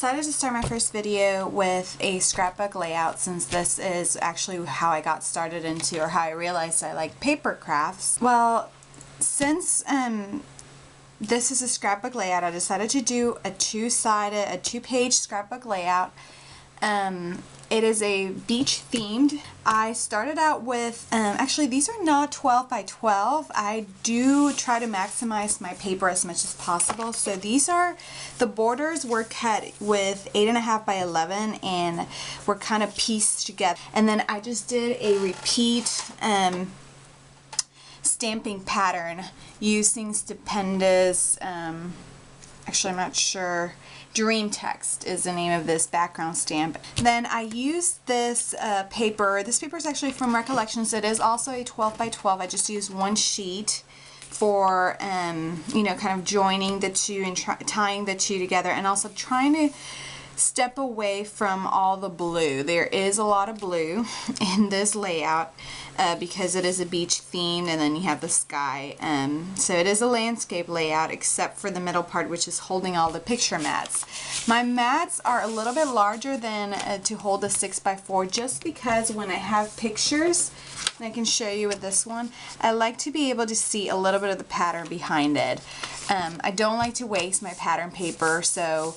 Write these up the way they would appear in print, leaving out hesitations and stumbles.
decided to start my first video with a scrapbook layout, since this is actually how I got started into, or how I realized I like paper crafts. Well, since this is a scrapbook layout, I decided to do a two-page scrapbook layout. It is a beach themed. I started out with, actually these are not 12 by 12. I do try to maximize my paper as much as possible. So these are, the borders were cut with 8.5 by 11 and were kind of pieced together. And then I just did a repeat stamping pattern using Stupendous, actually I'm not sure, Dream Text is the name of this background stamp. Then I used this paper. This paper is actually from Recollections. It is also a 12 by 12. I just used one sheet for, you know, kind of joining the two and tying the two together, and also trying to step away from all the blue. There is a lot of blue in this layout because it is a beach themed, and then you have the sky. So it is a landscape layout except for the middle part, which is holding all the picture mats. My mats are a little bit larger than to hold a 6x4, just because when I have pictures, and I can show you with this one, I like to be able to see a little bit of the pattern behind it. I don't like to waste my pattern paper, so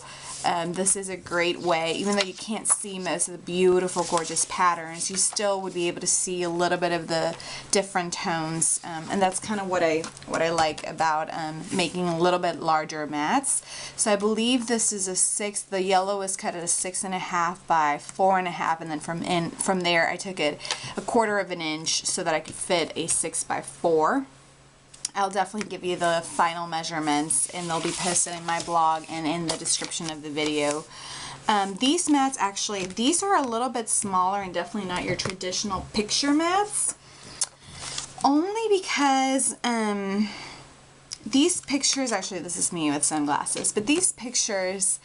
this is a great way. Even though you can't see most of the beautiful, gorgeous patterns, you still would be able to see a little bit of the different tones, and that's kind of what I like about making a little bit larger mats. So I believe this is a 6. The yellow is cut at a 6.5 by 4.5, and then from there I took it 1/4 of an inch so that I could fit a 6x4. I'll definitely give you the final measurements, and they'll be posted in my blog and in the description of the video. These mats, actually, these are a little bit smaller and definitely not your traditional picture mats, only because these pictures, actually this is me with sunglasses, but these pictures,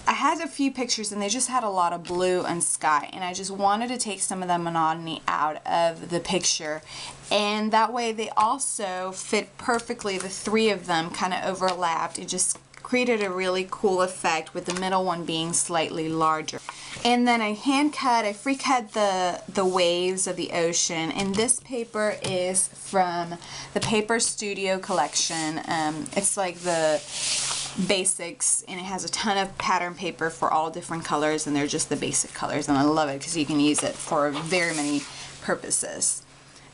I had a few pictures and they just had a lot of blue and sky, and I just wanted to take some of the monotony out of the picture, and that way they also fit perfectly. The three of them kind of overlapped. It just created a really cool effect, with the middle one being slightly larger. And then I free cut the waves of the ocean, and this paper is from the Paper Studio collection. It's like the basics, and it has a ton of pattern paper for all different colors, and they're just the basic colors, and I love it because you can use it for very many purposes.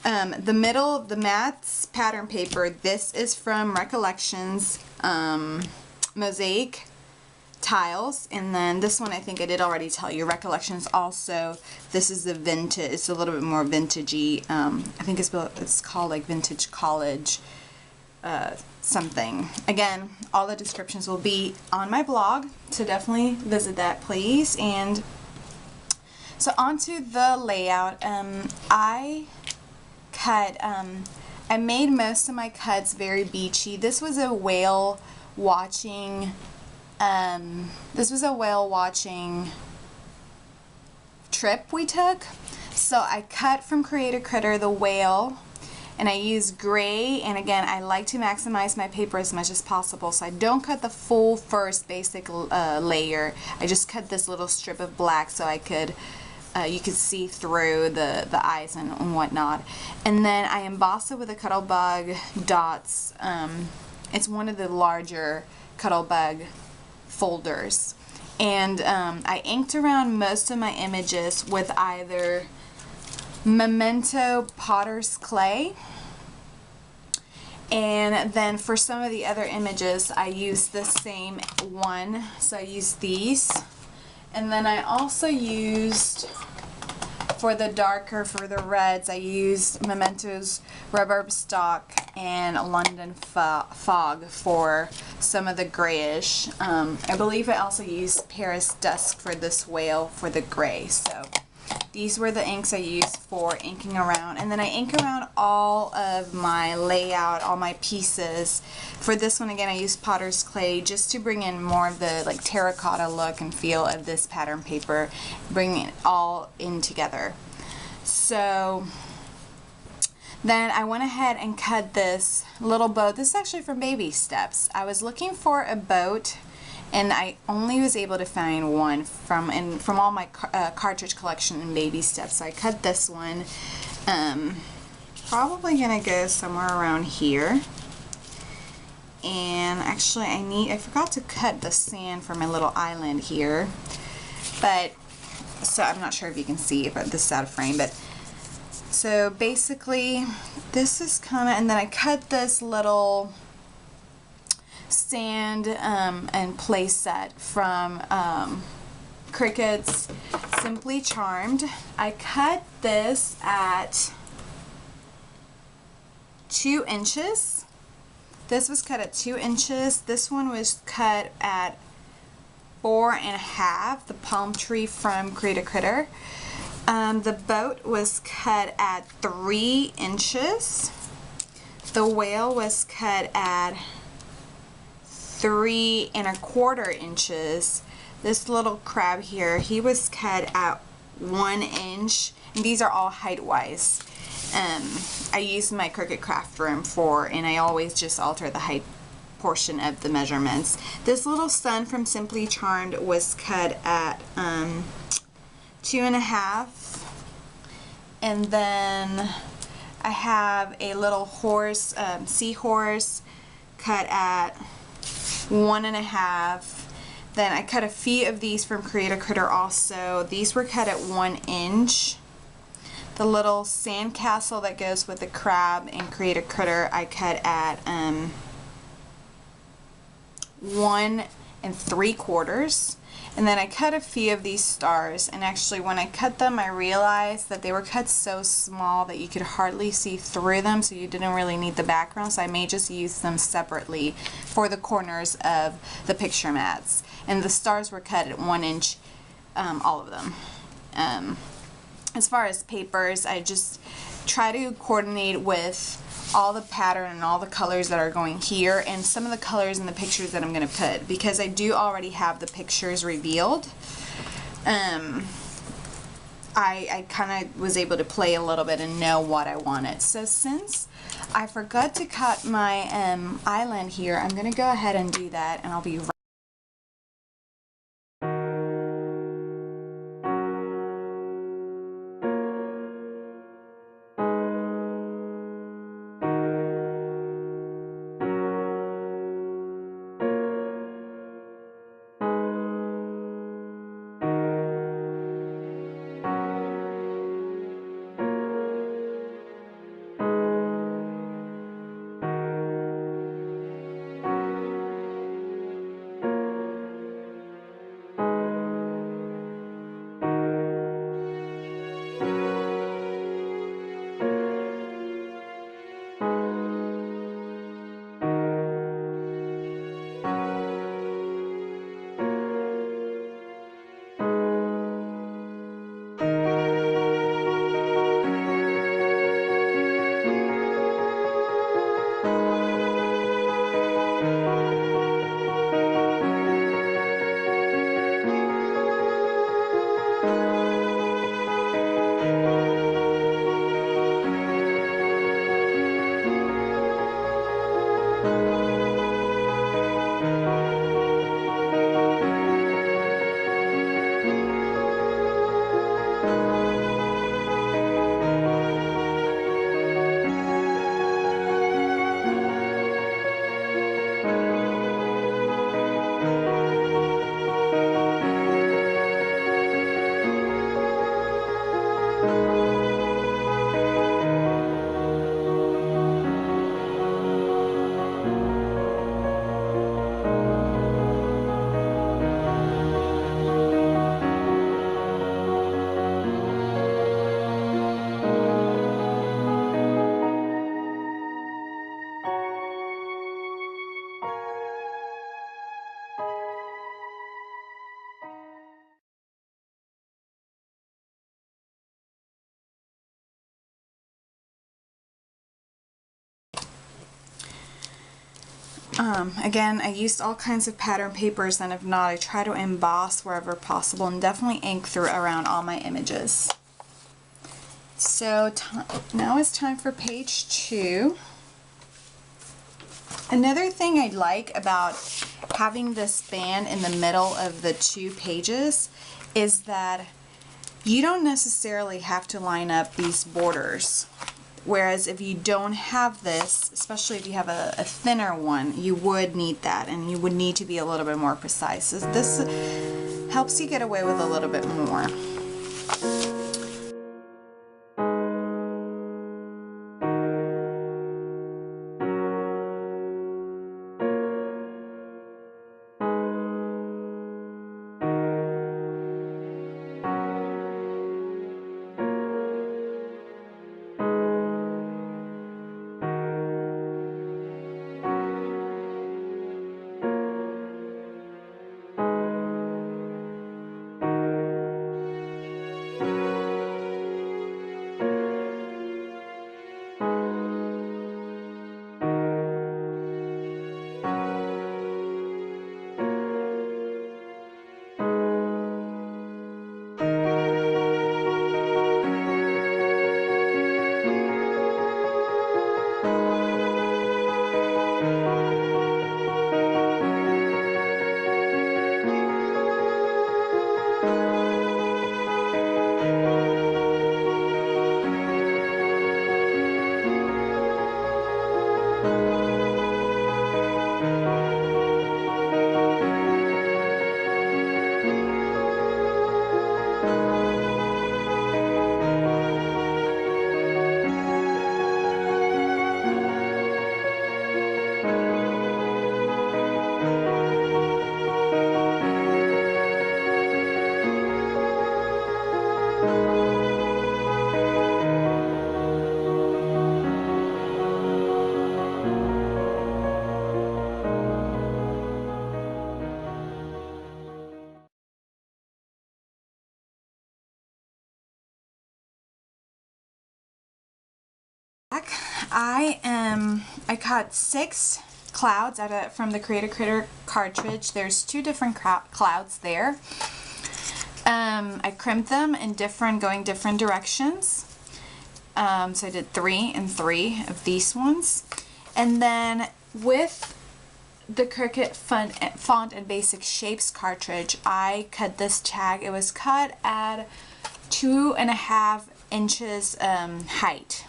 The mats pattern paper, this is from Recollections Mosaic Tiles, and then this one I think I did already tell you, Recollections also. This is the vintage, it's a little bit more vintagey. I think it's called like Vintage College something. Again, all the descriptions will be on my blog, so definitely visit that, please. And so onto the layout. I made most of my cuts very beachy. This was a whale watching trip we took. So I cut from Create a Critter the whale, and I use gray, and again I like to maximize my paper as much as possible, so I don't cut the full first basic layer. I just cut this little strip of black so I could you could see through the eyes and whatnot. And then I emboss it with a Cuttlebug Dots. It's one of the larger Cuttlebug folders, and I inked around most of my images with either Memento Potter's Clay, and then for some of the other images I used the same one, so I used these. And then I also used, for the reds, I used Memento's Rhubarb Stock and London Fog for some of the grayish. I believe I also used Paris Dusk for this whale for the gray. So these were the inks I used for inking around, and then I ink around all of my layout, all my pieces. For this one, again, I used Potter's Clay just to bring in more of the like terracotta look and feel of this pattern paper, bringing it all in together. So then I went ahead and cut this little boat. This is actually from Baby Steps. I was looking for a boat and I only was able to find one from all my cartridge collection in baby steps. So I cut this one. Probably gonna go somewhere around here. And actually I forgot to cut the sand for my little island here, but so I'm not sure if you can see it, but this is out of frame. But so basically this is kind of, and then I cut this little sand and play set from Cricut's Simply Charmed. I cut this at 2 inches. This was cut at 2 inches. This one was cut at 4.5, the palm tree from Create a Critter. The boat was cut at 3 inches. The whale was cut at 3.25 inches. This little crab here, he was cut at 1 inch, and these are all height-wise. I use my Cricut craft room and I always just alter the height portion of the measurements. This little sun from Simply Charmed was cut at 2.5, and then I have a little horse, seahorse, cut at 1.5. Then I cut a few of these from Create a Critter also. These were cut at 1 inch. The little sand castle that goes with the crab and Create a Critter I cut at 1 3/4. And then I cut a few of these stars, and actually when I cut them I realized that they were cut so small that you could hardly see through them, so you didn't really need the background, so I may just use them separately for the corners of the picture mats. And the stars were cut at 1 inch, all of them. As far as papers, I just try to coordinate with all the pattern and all the colors that are going here and some of the colors in the pictures that I'm going to put, because I do already have the pictures revealed. I kind of was able to play a little bit and know what I wanted. So since I forgot to cut my island here, I'm going to go ahead and do that, and I'll be right back. Again, I used all kinds of pattern papers, and if not, I try to emboss wherever possible, and definitely ink through around all my images. So now it's time for page 2. Another thing I like about having this band in the middle of the 2 pages is that you don't necessarily have to line up these borders. Whereas if you don't have this, especially if you have a thinner one, you would need that, and you would need to be a little bit more precise. So this helps you get away with a little bit more. I cut 6 clouds from the Create a Critter cartridge. There's 2 different clouds there. I crimped them in going different directions. So I did 3 and 3 of these ones. And then with the Cricut Font and Basic Shapes cartridge, I cut this tag. It was cut at 2.5 inches height.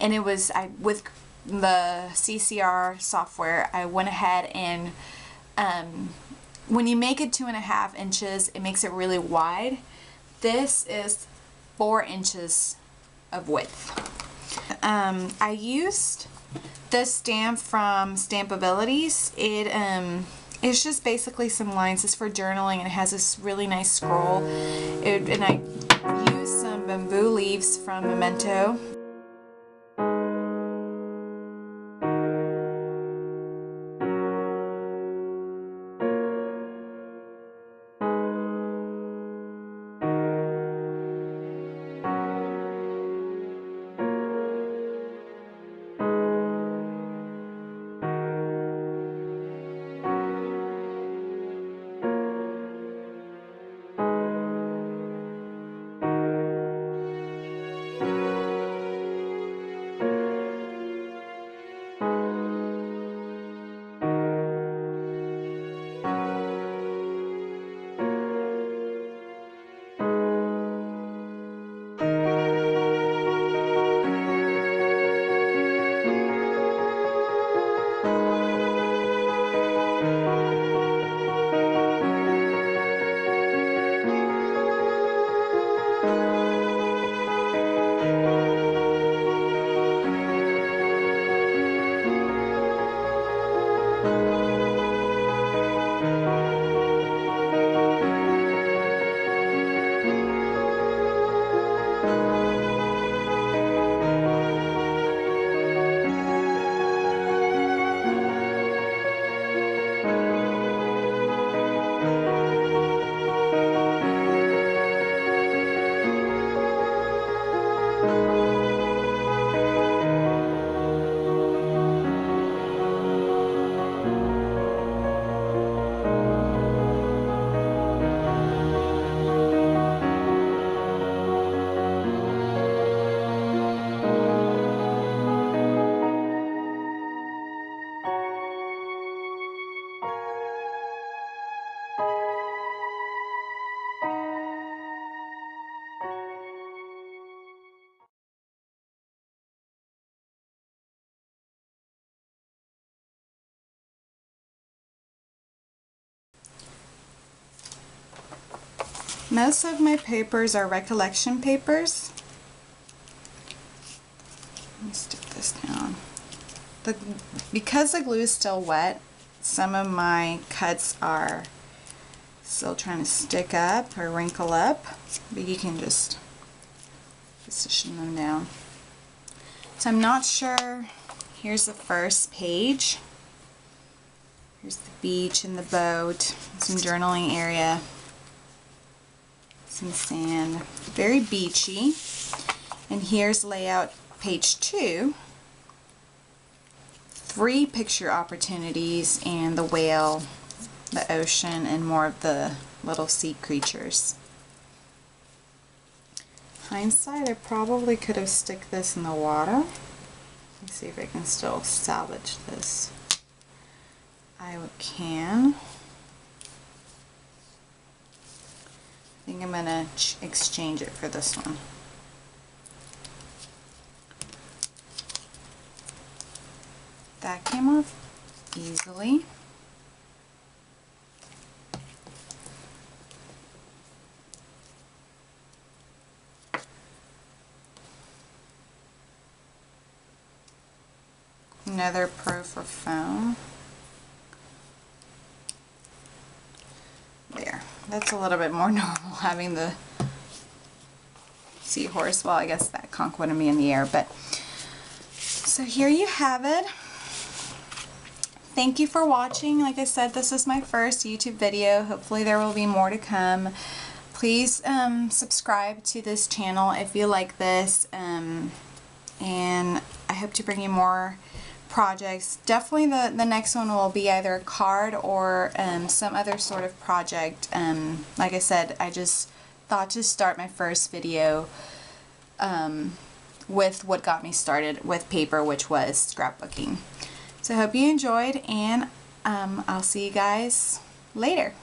And it was, with the CCR software, I went ahead and when you make it 2.5 inches, it makes it really wide. This is 4 inches of width. I used this stamp from Stampabilities. It's just basically some lines. It's for journaling, and it has this really nice scroll. And I used some bamboo leaves from Memento. Most of my papers are recollection papers. Let me stick this down. Because the glue is still wet, some of my cuts are still trying to stick up or wrinkle up, but you can just position them down. So I'm not sure. Here's the first page. Here's the beach and the boat, some journaling area, some sand, very beachy. And here's layout page 2. 3 picture opportunities and the whale, the ocean, and more of the little sea creatures. Hindsight, I probably could have stick this in the water. Let me see if I can still salvage this. I can. I think I'm going to exchange it for this one. That came off easily. Another pro for foam. There. That's a little bit more normal having the seahorse. Well, I guess that conch wouldn't be in the air, but so here you have it. Thank you for watching. Like I said, this is my first YouTube video. Hopefully there will be more to come. Please subscribe to this channel if you like this, and I hope to bring you more projects. Definitely the next one will be either a card or some other sort of project. Like I said, I just thought to start my first video with what got me started with paper, which was scrapbooking. So I hope you enjoyed, and I'll see you guys later.